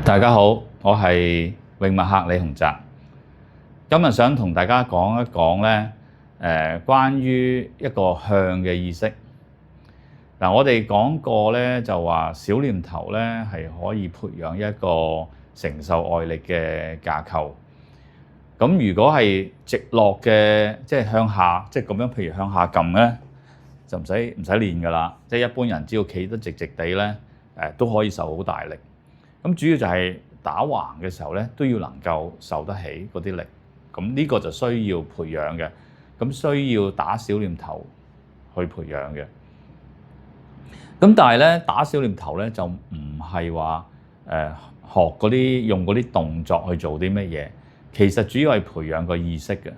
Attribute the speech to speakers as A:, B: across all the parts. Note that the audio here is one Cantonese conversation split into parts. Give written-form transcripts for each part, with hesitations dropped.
A: 大家好，我係泳墨客李洪澤。今日想同大家講一講咧，關於一個向嘅意識。嗱，我哋講過咧，就話小念頭咧係可以培養一個承受外力嘅架構。咁如果係直落嘅，即係向下，即係咁樣，譬如向下撳咧，就唔使練㗎啦。即係一般人只要企得直直地咧，都可以受好大力。咁主要就係打橫嘅時候咧，都要能夠受得起嗰啲力。咁呢個就需要培養嘅。咁需要打小念頭去培養嘅。咁但係咧，打小念頭咧就唔係話學嗰啲用嗰啲動作去做啲乜嘢。其實主要係培養個意識嘅。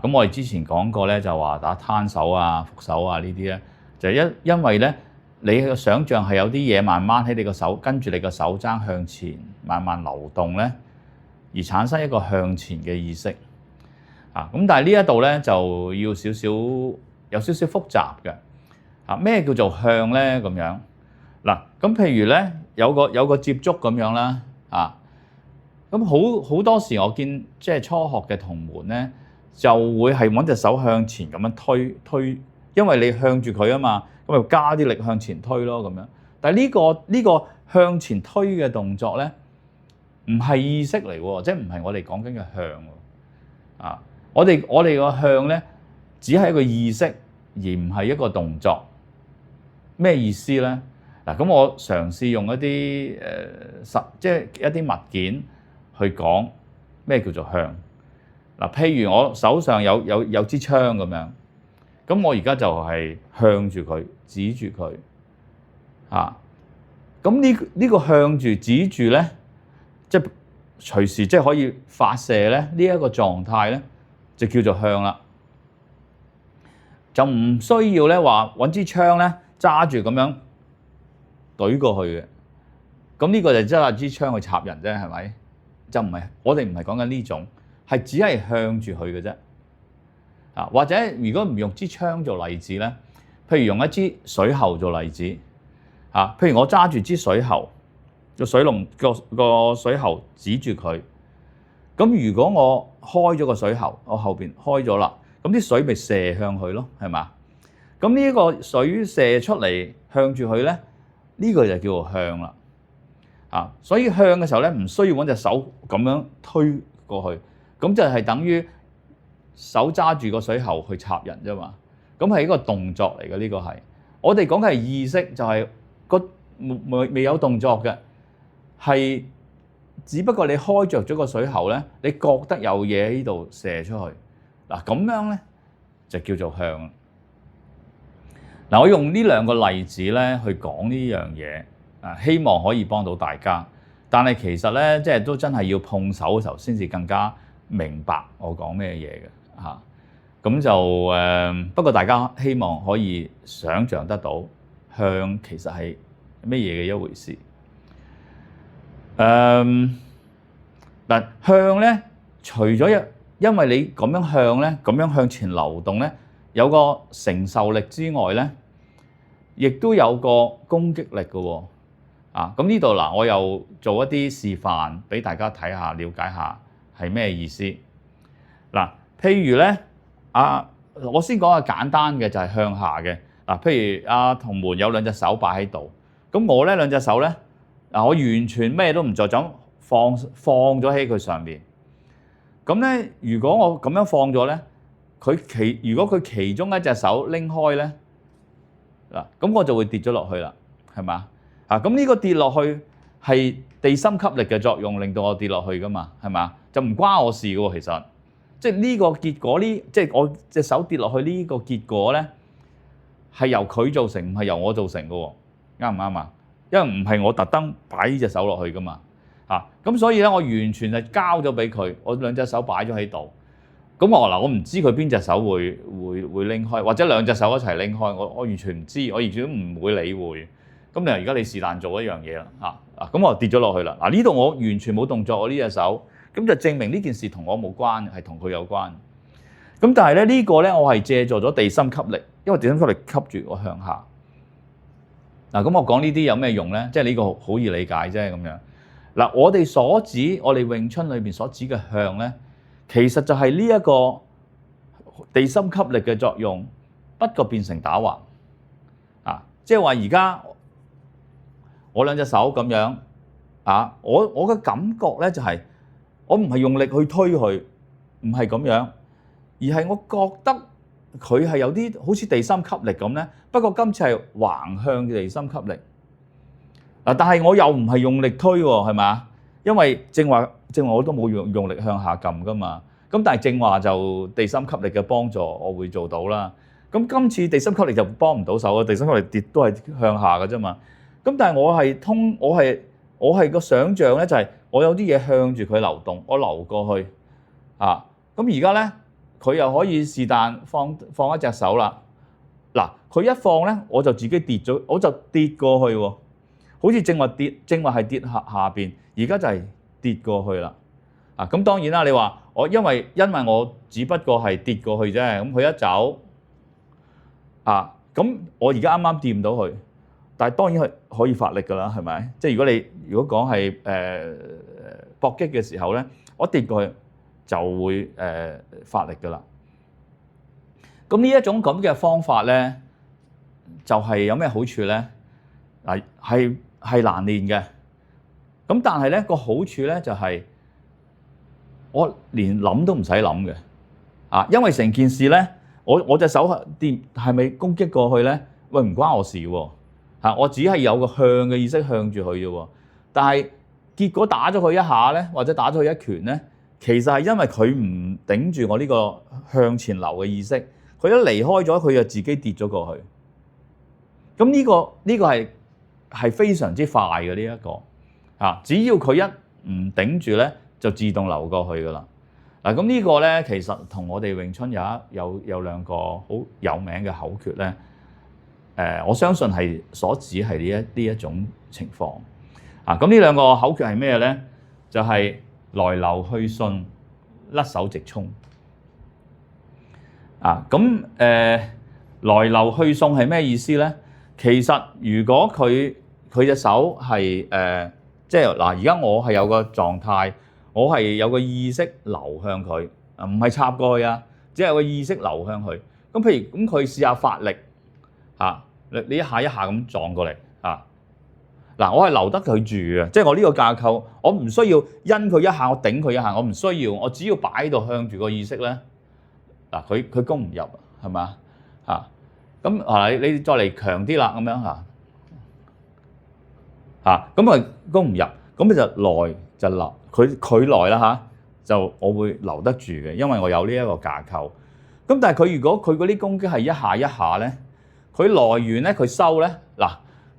A: 咁我哋之前講過咧，就話打攤手啊、伏手啊呢啲咧，就因為咧。你嘅想像係有啲嘢慢慢喺你個手跟住你個手踭向前慢慢流動咧，而產生一個向前嘅意識。咁但係呢一度咧就要有少少複雜嘅。咩叫做向咧？咁樣嗱，咁譬如咧有個接觸咁樣啦。咁好多時我見即係初學嘅同門咧，就會係揾隻手向前咁樣推，因為你向住佢啊嘛。咁咪加啲力向前推咯，咁樣。但係呢個向前推嘅動作咧，唔係意識嚟喎，即係唔係我哋講緊嘅向。我哋個向咧，只係一個意識，而唔係一個動作。咩意思咧？嗱，咁我嘗試用一啲即係一啲物件去講咩叫做向。嗱，譬如我手上有支槍咁樣。咁我而家就係向住佢，指住佢。咁呢個向住指住咧，即係隨時即係可以發射咧，呢一個狀態咧就叫做向啦。就唔需要咧話揾支槍咧揸住咁樣懟過去嘅。咁呢個就揸支槍去插人啫，係咪？就唔係，我哋唔係講緊呢種，係只係向住佢嘅啫。或者如果唔用支槍做例子咧，譬如用一支水喉做例子。譬如我揸住支水喉，個水龍個水喉指住佢。咁如果我開咗個水喉，我後邊開咗啦，咁啲水咪射向佢咯，係嘛？咁呢個水射出嚟向住佢咧，呢個就叫做向啦。所以向嘅時候咧，唔需要揾隻手咁樣推過去，咁就係等於手揸住個水喉去插人啫嘛，咁係一個動作嚟嘅。呢個係我哋講嘅係意識，就係未有動作嘅，係只不過你開着咗個水喉咧，你覺得有嘢喺度射出去。嗱，咁樣咧就叫做向。嗱，我用呢兩個例子咧去講呢樣嘢，希望可以幫到大家。但係其實咧，即係都真係要碰手嘅時候先至更加明白我講咩嘢嘅。咁就不過大家希望可以想像得到向其實係乜嘢嘅一回事。嗱，向咧，除咗因為你咁樣向咧，咁樣向前流動咧，有個承受力之外咧，亦都有個攻擊力嘅喎。咁呢度嗱，我又做一啲示範俾大家睇下，了解下係咩意思。嗱，譬如咧，我先講下簡單嘅，就係向下嘅。譬如同門有兩隻手擺喺度，咁我咧兩隻手咧，我完全咩都唔做，就咁放咗喺佢上面。咁咧，如果我咁樣放咗咧，如果佢其中一隻手拎開咧，咁我就會跌咗落去啦，係嘛？咁呢個跌落去係地心吸力嘅作用，令到我跌落去噶嘛，係嘛？就唔關我事嘅喎，其實。即係呢個結果，即係我隻手跌落去呢個結果咧，係由佢造成，唔係由我造成嘅喎，啱唔啱啊？因為唔係我特登擺呢隻手落去噶嘛，咁所以咧，我完全係交咗俾佢，我兩隻手擺咗喺度。咁我唔知佢邊隻手會拎開，或者兩隻手一齊拎開，我完全唔知，我完全都唔會理會。咁你話而家你是但做一樣嘢啦，咁我跌咗落去啦。呢度我完全冇動作，我呢隻手。咁就證明呢件事同我冇關，係同佢有關。咁但係咧，呢個咧，我係借助咗地心吸力，因為地心吸力吸住我向下。咁我講呢啲有咩用咧？即係呢個好易理解啫咁樣。嗱，我哋所指我哋詠春裏邊所指嘅向咧，其實就係呢一個地心吸力嘅作用，不過變成打橫啊！即係話而家我兩隻手咁樣啊，我嘅感覺咧就係我唔係用力去推佢，唔係咁樣，而係我覺得佢係有啲好似地心吸力咁咧。不過今次係橫向嘅地心吸力嗱，但係我又唔係用力推喎，係嘛？因為正話我都冇用力向下撳噶嘛。咁但係正話就地心吸力嘅幫助，我會做到啦。咁今次地心吸力就幫唔到手啊，地心吸力跌都係向下嘅啫嘛。咁但係我係個想像咧，就係我有啲嘢向住佢流動，我流過去啊。咁而家咧，佢又可以是但放一隻手啦。嗱，佢一放咧，我就自己跌咗，我就跌過去喎。好似正話係跌下邊，而家就係跌過去啦。啊，咁當然啦，你話因為我只不過係跌過去啫，咁佢一走啊，咁我而家啱啱掂唔到佢，但係當然係可以發力㗎啦，係咪？即係如果講係搏擊嘅時候咧，我跌過去就會發力㗎啦。咁呢一種咁嘅方法咧，就係有咩好處咧？嗱，係難練嘅。咁但係咧個好處咧就係我連諗都唔使諗嘅啊，因為成件事咧，我隻手係咪攻擊過去咧？喂，唔關我事喎嚇，我只係有個向嘅意識向住佢啫喎。但係結果打咗佢一下咧，或者打咗佢一拳咧，其實係因為佢唔頂住我呢個向前流嘅意識。佢一離開咗，佢就自己跌咗過去。咁呢個係非常之快嘅呢一個啊！只要佢一唔頂住咧，就自動流過去噶啦。嗱，咁呢個咧其實同我哋詠春有兩個好有名嘅口訣咧。我相信係所指係呢一種情況啊。咁呢兩個口訣係咩咧？就係來留去順，甩手直衝。啊，咁來留去送係咩意思咧？其實如果佢隻手係即係嗱，而家我係有個狀態，我係有個意識流向佢，唔係插過去啊，只係有個意識流向佢。咁譬如咁，佢試下發力嚇，你一下一下咁撞過嚟啊！嗱，我係留得佢住嘅，即係我呢個架構，我唔需要因佢一下，我頂佢一下，我唔需要，我只要擺喺度向住個意識咧。嗱，佢攻唔入係嘛嚇？咁啊，你再嚟強啲啦，咁樣嚇，咁啊攻唔入，咁你就來就留佢來啦嚇，就我會留得住嘅，因為我有呢一個架構。咁但係佢如果佢嗰啲攻擊係一下一下咧，佢來完咧佢收咧，嗱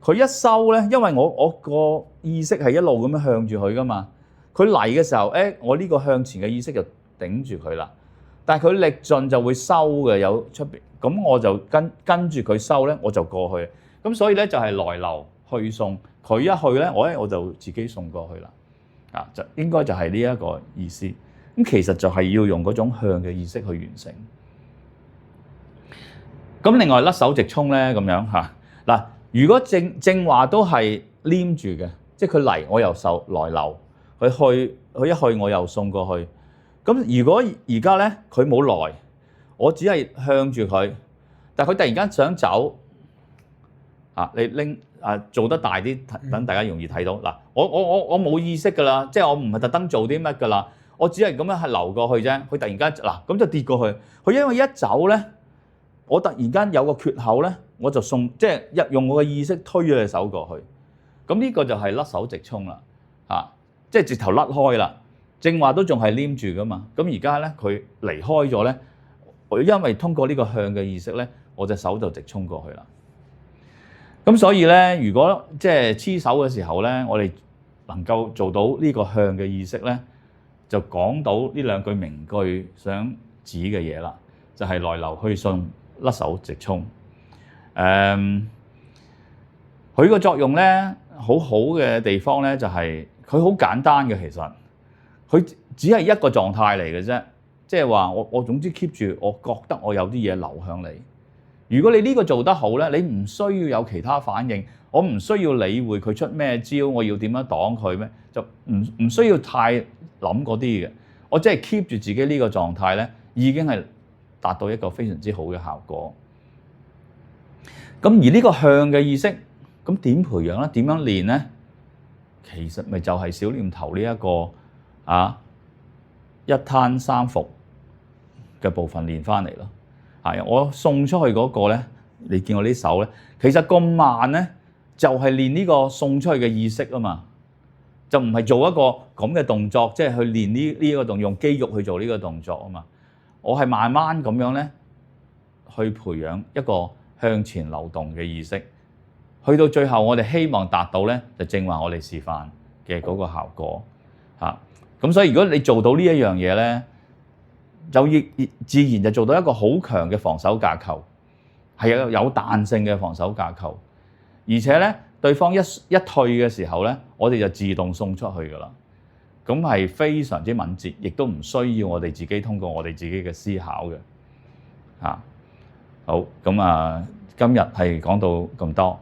A: 佢一收咧，因為我個意識係一路咁樣向住佢噶嘛，佢嚟嘅時候，我呢個向前嘅意識就頂住佢啦。但係佢力盡就會收嘅，有出邊，咁我就跟住佢收咧，我就過去。咁所以咧就係來留去送，佢一去咧，我就自己送過去啦。啊，就應該就係呢一個意思。咁其實就係要用嗰種向嘅意識去完成。咁另外甩手直衝咧咁樣嚇嗱，如果正話都係黏住嘅，即係佢嚟我又受來留，佢一去我又送過去。咁如果而家咧佢冇來，我只係向住佢，但係佢突然間想走啊！你拎做得大啲，等大家容易睇到嗱。我冇意識㗎啦，即係我唔係特登做啲乜㗎啦，我只係咁樣係流過去啫。佢突然間嗱咁就跌過去，佢因為一走咧，我突然間有個缺口咧，我就即係用我嘅意識推咗隻手過去。咁呢個就係甩手直衝啦，即係直頭甩開啦。正話都仲係黏住噶嘛，咁而家咧佢離開咗咧，我因為通過呢個向嘅意識咧，我隻手就直衝過去啦。咁所以咧，如果即係黐手嘅時候咧，我哋能夠做到呢個向嘅意識咧，就講到呢兩句名句想指嘅嘢啦，就係來留去順，甩手直衝。佢個作用咧，好嘅地方咧，就係佢好簡單嘅，其實。佢只係一個狀態嚟嘅啫，即係話我總之 keep 住，我覺得我有啲嘢流向你。如果你呢個做得好咧，你唔需要有其他反應，我唔需要理會佢出咩招，我要點樣擋佢咩，就唔需要太諗嗰啲嘅。我即係 keep 住自己呢個狀態咧，已經係達到一個非常之好嘅效果。咁而呢個向嘅意識，咁點培養咧？點樣練咧？其實咪就係小念頭呢一個一攤三伏嘅部分練翻嚟咯。係我送出去嗰個咧，你見我呢手咧，其實咁慢咧，就係練呢個送出去嘅意識啊嘛，就唔係做一個咁嘅動作，即係去練呢一個動作，用肌肉去做呢個動作啊嘛。我係慢慢咁樣咧，去培養一個向前流動嘅意識，去到最後我哋希望達到咧，就正話我哋示範嘅嗰個效果嚇。咁所以如果你做到呢一樣嘢咧，就自然就做到一個好強嘅防守架構，係有彈性嘅防守架構，而且咧對方一退嘅時候咧，我哋就自動送出去㗎啦。咁係非常之敏捷，亦都唔需要我哋自己通過我哋自己嘅思考嘅嚇。好，咁今日係講到咁多。